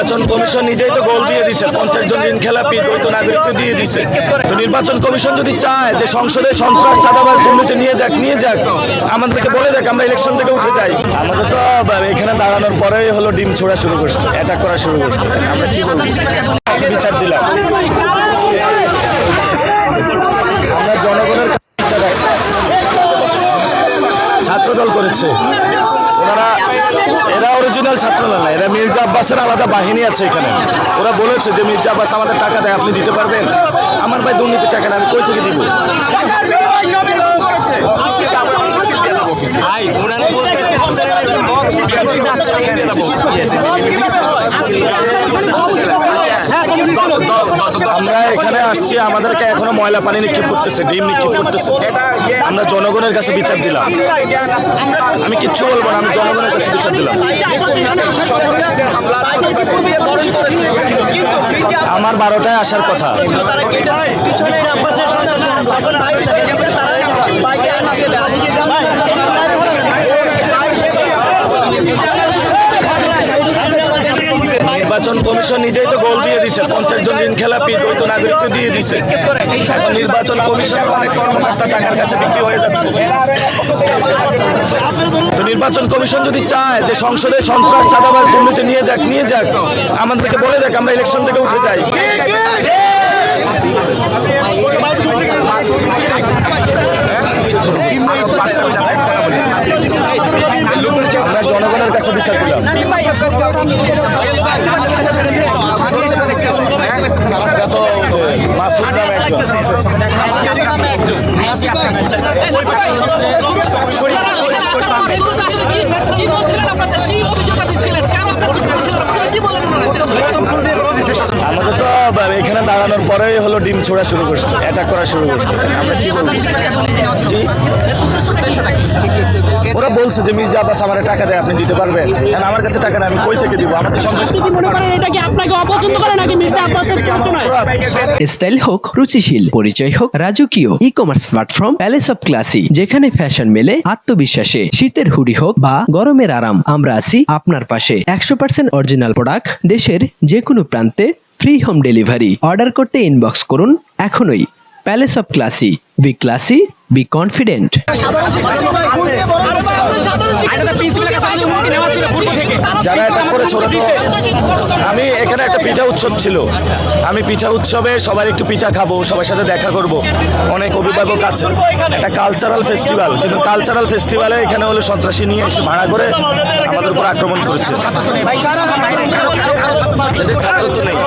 নির্বাচন কমিশন নিজেই তো গোল দিয়ে দিচ্ছে, 50 জন ঋণ খেলাপি দ্বৈত নাগরিককে দিয়ে দিচ্ছে। তো নির্বাচন কমিশন যদি চায় যে সংসদে সন্ত্রাস চাঁদাবাজ দুর্নীতি নিয়ে যাক, আমাদেরকে বলে যাক, আমরা ইলেকশন থেকে উঠে যাই। আমাদের তো এখানে দাঁড়ানোর পরেই হলো ডিম ছোড়া শুরু করছে, অ্যাটাক করা শুরু করছে। আমরা কি বলবো, বিচার দিলাম আমরা জনগণের ছাত্রদল করেছে। এরা অরিজিনাল ছাত্রদল না, এরা মির্জা আব্বাসের আলাদা বাহিনী আছে এখানে। ওরা বলেছে যে মির্জা আব্বাস আমাদের টাকা দেয়, আপনি দিতে পারবেন? আমার ভাই দুর্নীতির টাকা না, আমি কই থেকে দিব? আমরা এখানে আসছি, আমাদেরকে এখনো ময়লা পানি নিক্ষেপ করতেছে, ডিম নিক্ষেপ করতেছে। আমরা জনগণের কাছে বিচার দিলাম। আমি কিচ্ছু বলবো না, আমি জনগণের কাছে বিচার দিলাম। আমার 12টায় আসার কথা। নির্বাচন কমিশন নিজেই তো গোল দিয়ে দিচ্ছে, 50 জন ঋণ খেলাপি দ্বৈত নাগরিককে দিয়ে দিচ্ছে। এখন নির্বাচন কমিশন অনেক কর্মকর্তা টাকার কাছে বিক্রি হয়ে যাচ্ছে। তো নির্বাচন কমিশন যদি চায় যে সংসদে সন্ত্রাস চাঁদাবাজ দুর্নীতি নিয়ে যাক, আমাদেরকে বলে যাক, আমরা ইলেকশন থেকে উঠে যাই। আমরা জনগণের কাছে বিচার দিলাম। মাসুদ নামে একজন আমাদের তো এখানে দাঁড়ানোর পরেই হলো ডিম ছোড়া শুরু করছে, অ্যাটাক করা শুরু করছে। আমরা কি বলবো, ওরা বলছে যে মির্জা আব্বাস আমার টাকা দেয়, আপনি দিতে পারবেন? আমার কাছে টাকা না, আমি কই থেকে দিব? আমাদের সন্ত্রাস স্টাইল হোক রুচিশীল, পরিচয় হোক রাজকীয়, e commerce platform palace of classy, যেখানে ফ্যাশন মেলে আত্মবিশ্বাসে। শীতের হুডি হোক বা গরমের আরাম, আমরা আছি আপনার পাশে। 100% অরিজিনাল প্রোডাক্ট, দেশের যে কোনো প্রান্তে, ফ্রি হোম ডেলিভারি। অর্ডার করতে ইনবক্স করুন এখনই। Palace of classy, B classy, be confident. যারা এটা করেছে, আমি এখানে একটা পিঠা উৎসব ছিল, আমি পিঠা উৎসবে সবার একটু পিঠা খাবো, সবার সাথে দেখা করব। অনেক অভিভাবক আছে, একটা কালচারাল ফেস্টিভ্যাল, কিন্তু কালচারাল ফেস্টিভ্যালে এখানে হলো সন্ত্রাসী নিয়ে এসে ভাড়া করে আমাদের উপর আক্রমণ করেছে। ছাত্র তো নেই।